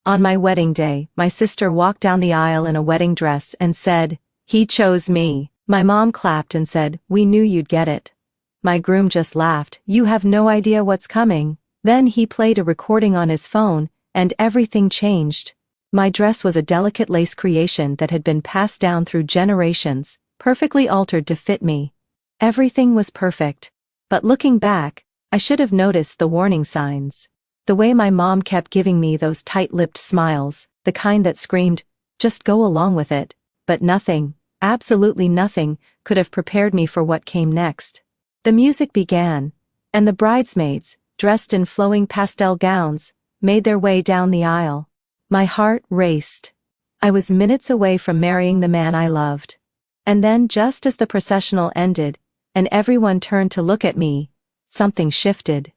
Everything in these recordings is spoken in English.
On my wedding day, my sister walked down the aisle in a wedding dress and said, "He chose me." My mom clapped and said, "We knew you'd get it." My groom just laughed, "You have no idea what's coming." Then he played a recording on his phone, and everything changed. My dress was a delicate lace creation that had been passed down through generations, perfectly altered to fit me. Everything was perfect. But looking back, I should have noticed the warning signs. The way my mom kept giving me those tight-lipped smiles, the kind that screamed, "Just go along with it," but nothing, absolutely nothing, could have prepared me for what came next. The music began, and the bridesmaids, dressed in flowing pastel gowns, made their way down the aisle. My heart raced. I was minutes away from marrying the man I loved. And then, just as the processional ended, and everyone turned to look at me, something shifted.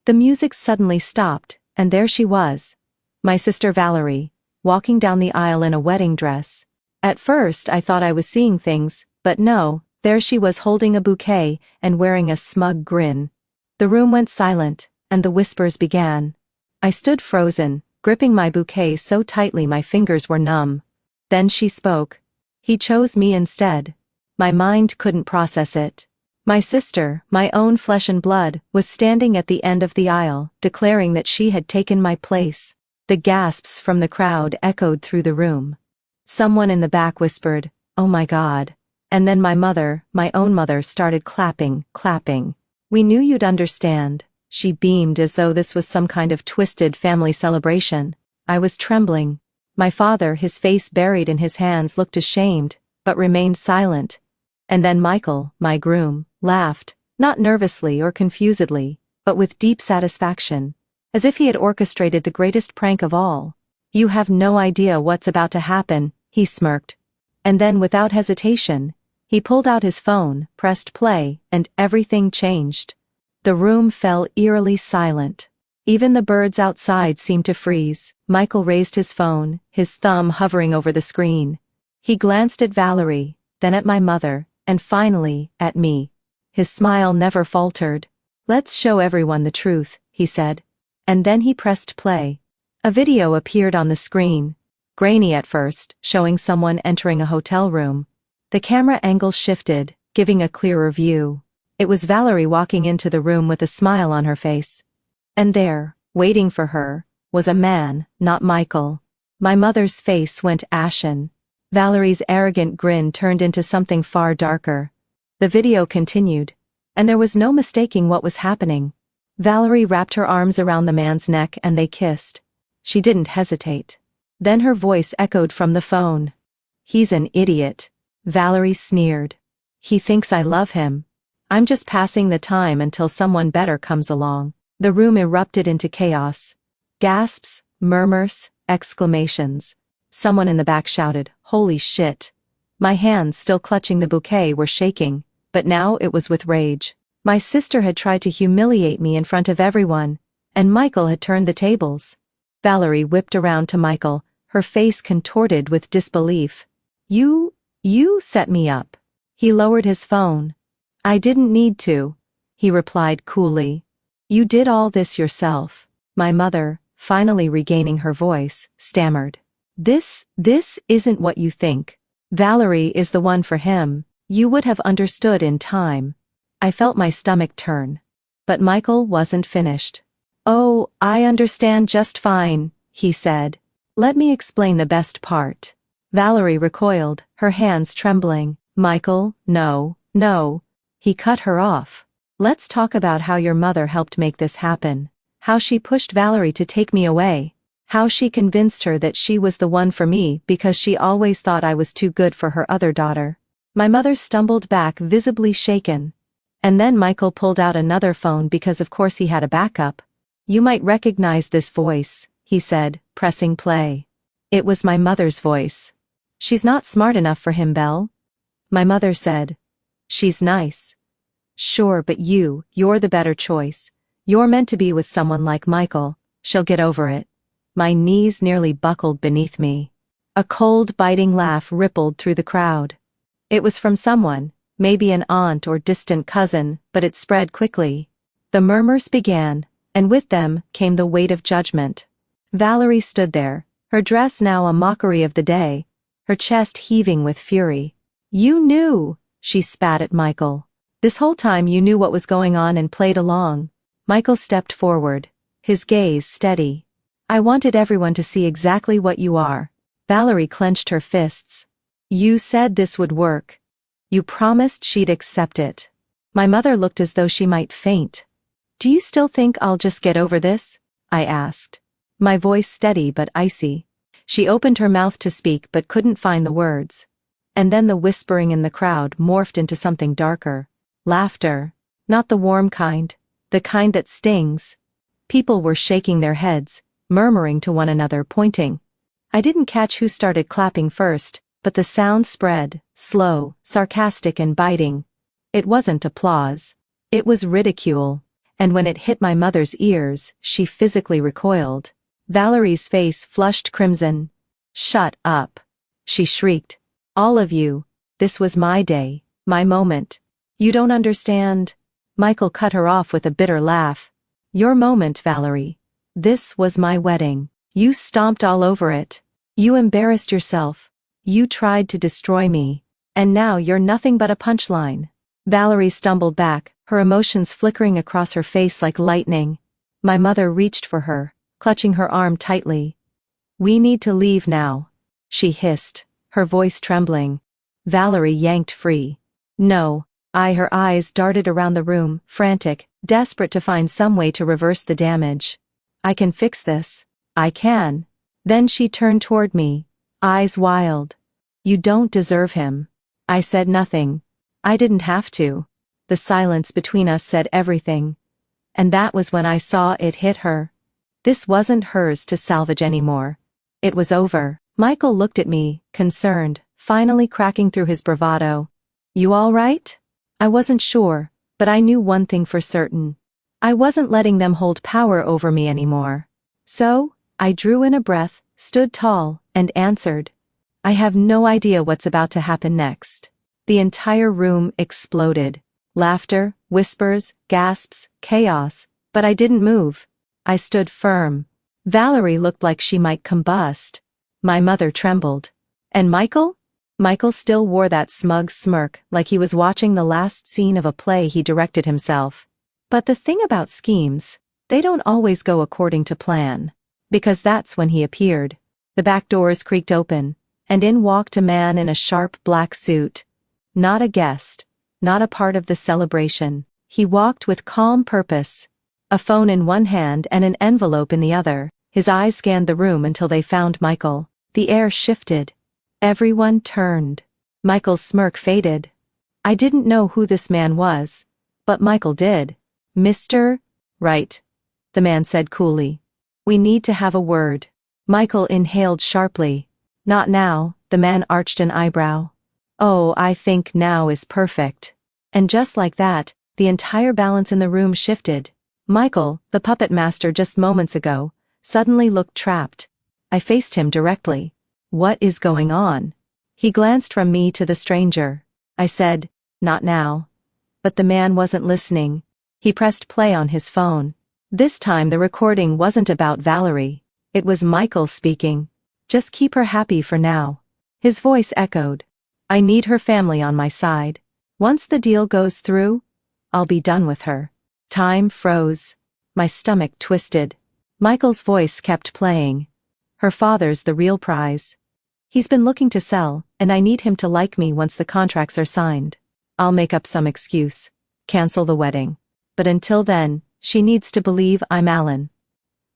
The music suddenly stopped, and there she was, my sister Valerie, walking down the aisle in a wedding dress. At first I thought I was seeing things, but no, there she was holding a bouquet and wearing a smug grin. The room went silent, and the whispers began. I stood frozen, gripping my bouquet so tightly my fingers were numb. Then she spoke. "He chose me instead." My mind couldn't process it. My sister, my own flesh and blood, was standing at the end of the aisle, declaring that she had taken my place. The gasps from the crowd echoed through the room. Someone in the back whispered, "Oh my God." And then my mother, my own mother, started clapping. "We knew you'd understand." She beamed as though this was some kind of twisted family celebration. I was trembling. My father, his face buried in his hands, looked ashamed, but remained silent. And then Michael, my groom, laughed, not nervously or confusedly, but with deep satisfaction, as if he had orchestrated the greatest prank of all. "You have no idea what's about to happen," he smirked. And then, without hesitation, he pulled out his phone, pressed play, and everything changed. The room fell eerily silent. Even the birds outside seemed to freeze. Michael raised his phone, his thumb hovering over the screen. He glanced at Valerie, then at my mother, and finally, at me. His smile never faltered. "Let's show everyone the truth," he said. And then he pressed play. A video appeared on the screen, grainy at first, showing someone entering a hotel room. The camera angle shifted, giving a clearer view. It was Valerie walking into the room with a smile on her face. And there, waiting for her, was a man, not Michael. My mother's face went ashen. Valerie's arrogant grin turned into something far darker. The video continued, and there was no mistaking what was happening. Valerie wrapped her arms around the man's neck and they kissed. She didn't hesitate. Then her voice echoed from the phone. "He's an idiot," Valerie sneered. "He thinks I love him. I'm just passing the time until someone better comes along." The room erupted into chaos. Gasps, murmurs, exclamations. Someone in the back shouted, "Holy shit." My hands, still clutching the bouquet, were shaking, but now it was with rage. My sister had tried to humiliate me in front of everyone, and Michael had turned the tables. Valerie whipped around to Michael, her face contorted with disbelief. You set me up." He lowered his phone. "I didn't need to," he replied coolly. "You did all this yourself." My mother, finally regaining her voice, stammered. This isn't what you think. Valerie is the one for him. You would have understood in time." I felt my stomach turn. But Michael wasn't finished. "Oh, I understand just fine," he said. "Let me explain the best part." Valerie recoiled, her hands trembling. "Michael, no. He cut her off. "Let's talk about how your mother helped make this happen. How she pushed Valerie to take me away. How she convinced her that she was the one for me because she always thought I was too good for her other daughter." My mother stumbled back, visibly shaken. And then Michael pulled out another phone because of course he had a backup. "You might recognize this voice," he said, pressing play. It was my mother's voice. "She's not smart enough for him, Belle." My mother said. "She's nice." "Sure, but you're the better choice. You're meant to be with someone like Michael. She'll get over it." My knees nearly buckled beneath me. A cold, biting laugh rippled through the crowd. It was from someone, maybe an aunt or distant cousin, but it spread quickly. The murmurs began, and with them came the weight of judgment. Valerie stood there, her dress now a mockery of the day, her chest heaving with fury. "You knew," she spat at Michael. "This whole time you knew what was going on and played along." Michael stepped forward, his gaze steady. "I wanted everyone to see exactly what you are." Valerie clenched her fists. "You said this would work. You promised she'd accept it." My mother looked as though she might faint. "Do you still think I'll just get over this?" I asked. My voice steady but icy. She opened her mouth to speak but couldn't find the words. And then the whispering in the crowd morphed into something darker. Laughter. Not the warm kind. The kind that stings. People were shaking their heads, murmuring to one another, pointing. I didn't catch who started clapping first, but the sound spread, slow, sarcastic and biting. It wasn't applause. It was ridicule. And when it hit my mother's ears, she physically recoiled. Valerie's face flushed crimson. "Shut up," she shrieked. "All of you. This was my day, my moment. You don't understand." Michael cut her off with a bitter laugh. "Your moment, Valerie. This was my wedding. You stomped all over it. You embarrassed yourself. You tried to destroy me. And now you're nothing but a punchline." Valerie stumbled back, her emotions flickering across her face like lightning. My mother reached for her, clutching her arm tightly. "We need to leave now," she hissed, her voice trembling. Valerie yanked free. "No." Her eyes darted around the room, frantic, desperate to find some way to reverse the damage. "I can fix this. I can." Then she turned toward me, eyes wild. "You don't deserve him." I said nothing. I didn't have to. The silence between us said everything. And that was when I saw it hit her. This wasn't hers to salvage anymore. It was over. Michael looked at me, concerned, finally cracking through his bravado. "You all right?" I wasn't sure, but I knew one thing for certain. I wasn't letting them hold power over me anymore. So, I drew in a breath, stood tall, and answered. "I have no idea what's about to happen next." The entire room exploded. Laughter, whispers, gasps, chaos, but I didn't move. I stood firm. Valerie looked like she might combust. My mother trembled. And Michael? Michael still wore that smug smirk, like he was watching the last scene of a play he directed himself. But the thing about schemes, they don't always go according to plan. Because that's when he appeared. The back doors creaked open, and in walked a man in a sharp black suit. Not a guest, not a part of the celebration. He walked with calm purpose. A phone in one hand and an envelope in the other. His eyes scanned the room until they found Michael. The air shifted. Everyone turned. Michael's smirk faded. I didn't know who this man was. But Michael did. "Mr. Right," the man said coolly. "We need to have a word." Michael inhaled sharply. "Not now," the man arched an eyebrow. "Oh, I think now is perfect." And just like that, the entire balance in the room shifted. Michael, the puppet master just moments ago, suddenly looked trapped. I faced him directly. "What is going on?" He glanced from me to the stranger. I said, "Not now." But the man wasn't listening. He pressed play on his phone. This time the recording wasn't about Valerie. It was Michael speaking. "Just keep her happy for now." His voice echoed. "I need her family on my side. Once the deal goes through, I'll be done with her." Time froze. My stomach twisted. Michael's voice kept playing. "Her father's the real prize. He's been looking to sell, and I need him to like me once the contracts are signed. I'll make up some excuse. Cancel the wedding. But until then, she needs to believe I'm Alan."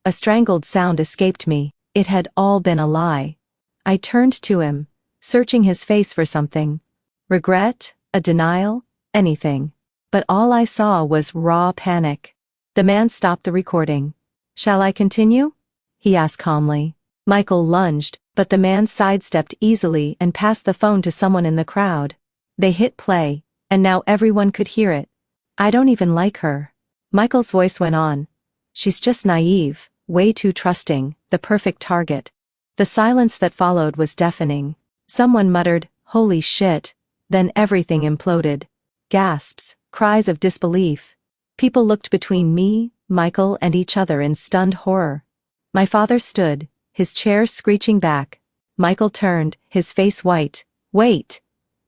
A strangled sound escaped me. It had all been a lie. I turned to him, searching his face for something. Regret, a denial, anything. But all I saw was raw panic. The man stopped the recording. "Shall I continue?" he asked calmly. Michael lunged, but the man sidestepped easily and passed the phone to someone in the crowd. They hit play, and now everyone could hear it. "I don't even like her." Michael's voice went on. "She's just naive, way too trusting, the perfect target." The silence that followed was deafening. Someone muttered, "Holy shit." Then everything imploded. Gasps, cries of disbelief. People looked between me, Michael, and each other in stunned horror. My father stood, his chair screeching back. Michael turned, his face white. Wait!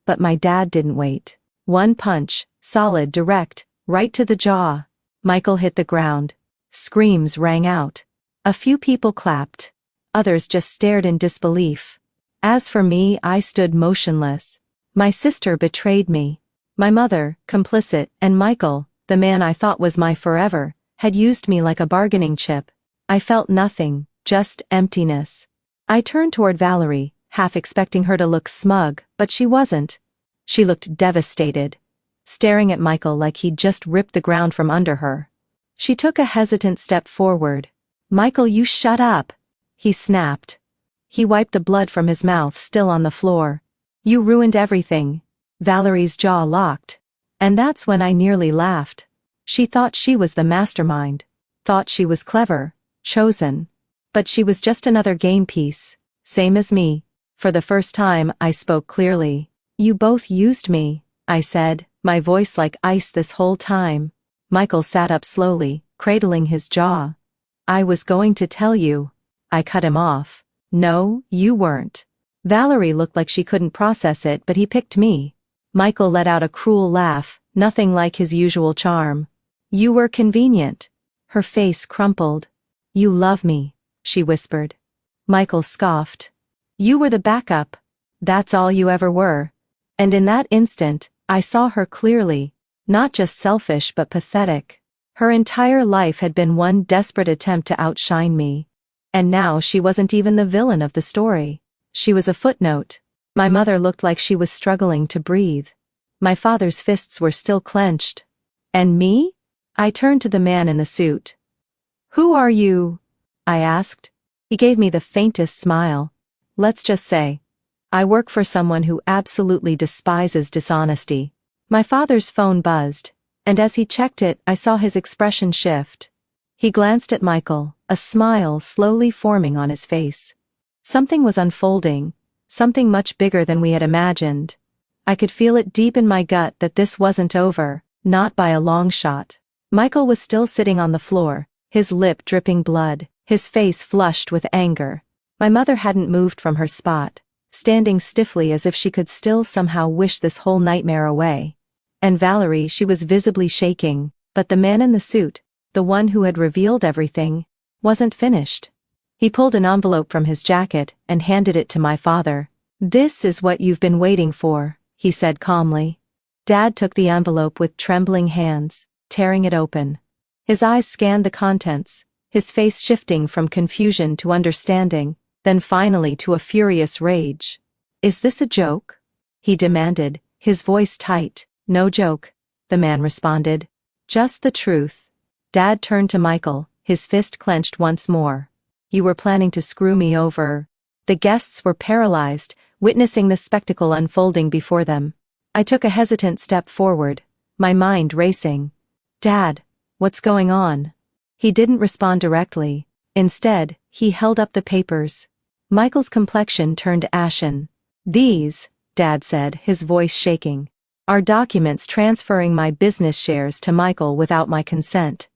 But my dad didn't wait. One punch, solid, direct, right to the jaw. Michael hit the ground. Screams rang out. A few people clapped. Others just stared in disbelief. As for me, I stood motionless. My sister betrayed me. My mother, complicit, and Michael, the man I thought was my forever, had used me like a bargaining chip. I felt nothing, just emptiness. I turned toward Valerie, half expecting her to look smug, but she wasn't. She looked devastated, staring at Michael like he'd just ripped the ground from under her. She took a hesitant step forward. "Michael, you shut up!" he snapped. He wiped the blood from his mouth, still on the floor. "You ruined everything." Valerie's jaw locked. And that's when I nearly laughed. She thought she was the mastermind. Thought she was clever, chosen. But she was just another game piece, same as me. For the first time, I spoke clearly. "You both used me," I said, my voice like ice this whole time. Michael sat up slowly, cradling his jaw. "I was going to tell you." I cut him off. "No, you weren't." Valerie looked like she couldn't process it, but he picked me. Michael let out a cruel laugh, nothing like his usual charm. "You were convenient." Her face crumpled. "You love me," she whispered. Michael scoffed. "You were the backup. That's all you ever were." And in that instant, I saw her clearly. Not just selfish but pathetic. Her entire life had been one desperate attempt to outshine me. And now she wasn't even the villain of the story. She was a footnote. My mother looked like she was struggling to breathe. My father's fists were still clenched. "And me?" I turned to the man in the suit. "Who are you?" I asked. He gave me the faintest smile. "Let's just say, I work for someone who absolutely despises dishonesty." My father's phone buzzed, and as he checked it, I saw his expression shift. He glanced at Michael, a smile slowly forming on his face. Something was unfolding, something much bigger than we had imagined. I could feel it deep in my gut that this wasn't over, not by a long shot. Michael was still sitting on the floor, his lip dripping blood, his face flushed with anger. My mother hadn't moved from her spot, standing stiffly as if she could still somehow wish this whole nightmare away. And Valerie, she was visibly shaking, but the man in the suit, the one who had revealed everything, wasn't finished. He pulled an envelope from his jacket and handed it to my father. "This is what you've been waiting for," he said calmly. Dad took the envelope with trembling hands, tearing it open. His eyes scanned the contents, his face shifting from confusion to understanding, then finally to a furious rage. "Is this a joke?" he demanded, his voice tight. "No joke," the man responded. "Just the truth." Dad turned to Michael, his fist clenched once more. "You were planning to screw me over." The guests were paralyzed, witnessing the spectacle unfolding before them. I took a hesitant step forward, my mind racing. "Dad, what's going on?" He didn't respond directly. Instead, he held up the papers. Michael's complexion turned ashen. "These," Dad said, his voice shaking, "are documents transferring my business shares to Michael without my consent."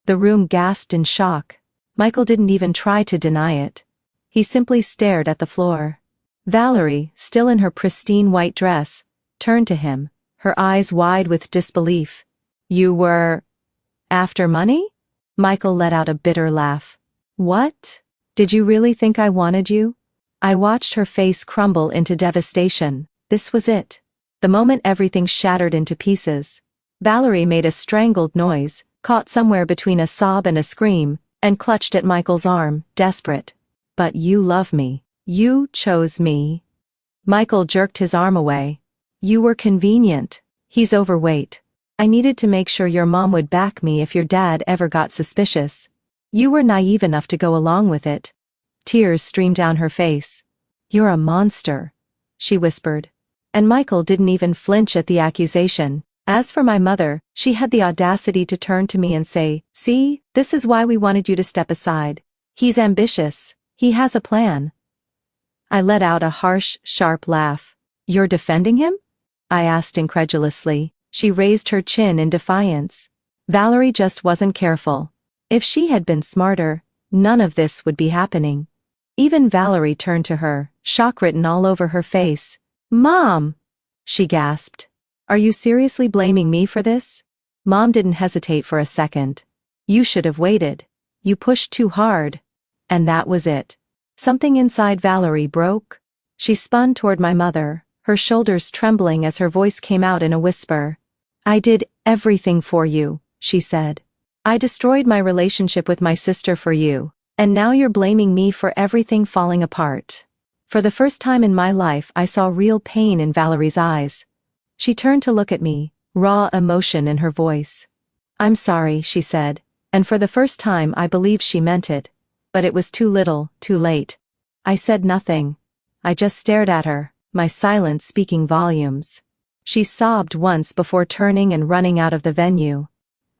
The room gasped in shock. Michael didn't even try to deny it. He simply stared at the floor. Valerie, still in her pristine white dress, turned to him, her eyes wide with disbelief. "You were after money?" Michael let out a bitter laugh. "What? Did you really think I wanted you?" I watched her face crumble into devastation. This was it. The moment everything shattered into pieces. Valerie made a strangled noise, caught somewhere between a sob and a scream, and clutched at Michael's arm, desperate. "But you love me. You chose me." Michael jerked his arm away. "You were convenient. He's overweight. I needed to make sure your mom would back me if your dad ever got suspicious. You were naive enough to go along with it." Tears streamed down her face. "You're a monster," she whispered. And Michael didn't even flinch at the accusation. As for my mother, she had the audacity to turn to me and say, "See, this is why we wanted you to step aside. He's ambitious. He has a plan." I let out a harsh, sharp laugh. "You're defending him?" I asked incredulously. She raised her chin in defiance. Valerie just wasn't careful. If she had been smarter, none of this would be happening. Even Valerie turned to her, shock written all over her face. "Mom!" she gasped. "Are you seriously blaming me for this?" Mom didn't hesitate for a second. "You should have waited. You pushed too hard." And that was it. Something inside Valerie broke. She spun toward my mother, her shoulders trembling as her voice came out in a whisper. "I did everything for you," she said. "I destroyed my relationship with my sister for you, and now you're blaming me for everything falling apart." For the first time in my life I saw real pain in Valerie's eyes. She turned to look at me, raw emotion in her voice. "I'm sorry," she said, and for the first time I believed she meant it. But it was too little, too late. I said nothing. I just stared at her, my silence speaking volumes. She sobbed once before turning and running out of the venue.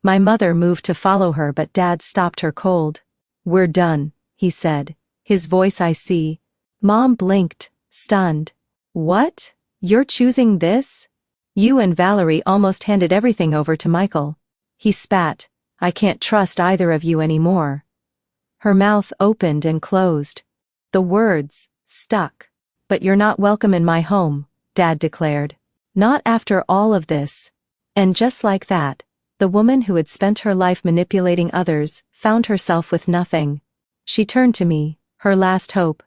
My mother moved to follow her, but Dad stopped her cold. "We're done," he said, his voice icy. Mom blinked, stunned. "What? You're choosing this?" "You and Valerie almost handed everything over to Michael." He spat. "I can't trust either of you anymore." Her mouth opened and closed. The words stuck. "But you're not welcome in my home," Dad declared. "Not after all of this." And just like that, the woman who had spent her life manipulating others found herself with nothing. She turned to me, her last hope.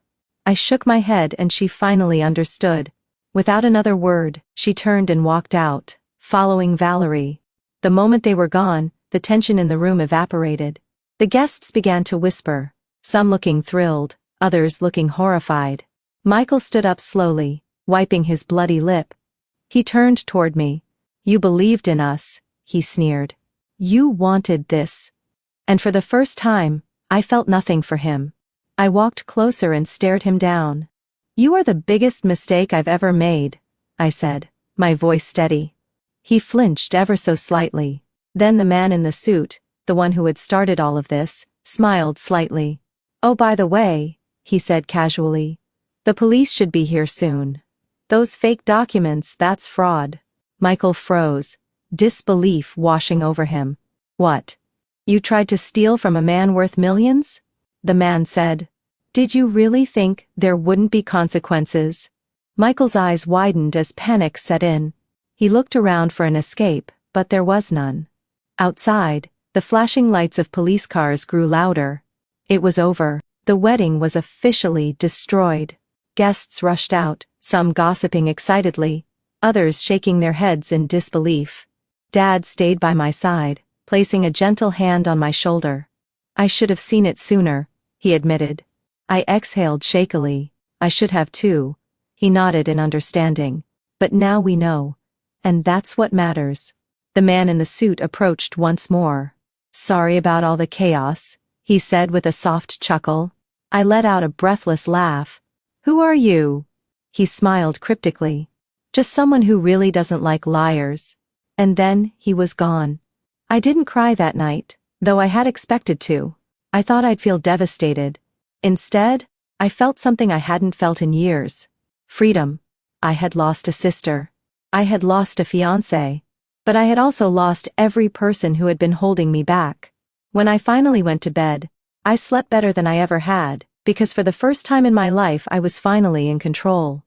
I shook my head and she finally understood. Without another word, she turned and walked out, following Valerie. The moment they were gone, the tension in the room evaporated. The guests began to whisper, some looking thrilled, others looking horrified. Michael stood up slowly, wiping his bloody lip. He turned toward me. "You believed in us," he sneered. "You wanted this." And for the first time, I felt nothing for him. I walked closer and stared him down. "You are the biggest mistake I've ever made," I said, my voice steady. He flinched ever so slightly. Then the man in the suit, the one who had started all of this, smiled slightly. "Oh, by the way," he said casually, "the police should be here soon. Those fake documents, that's fraud." Michael froze, disbelief washing over him. "What? You tried to steal from a man worth millions?" The man said. "Did you really think there wouldn't be consequences?" Michael's eyes widened as panic set in. He looked around for an escape, but there was none. Outside, the flashing lights of police cars grew louder. It was over. The wedding was officially destroyed. Guests rushed out, some gossiping excitedly, others shaking their heads in disbelief. Dad stayed by my side, placing a gentle hand on my shoulder. "I should have seen it sooner," he admitted. I exhaled shakily. "I should have too." He nodded in understanding. "But now we know. And that's what matters." The man in the suit approached once more. "Sorry about all the chaos," he said with a soft chuckle. I let out a breathless laugh. "Who are you?" He smiled cryptically. "Just someone who really doesn't like liars." And then he was gone. I didn't cry that night, though I had expected to. I thought I'd feel devastated. Instead, I felt something I hadn't felt in years. Freedom. I had lost a sister. I had lost a fiancé. But I had also lost every person who had been holding me back. When I finally went to bed, I slept better than I ever had, because for the first time in my life I was finally in control.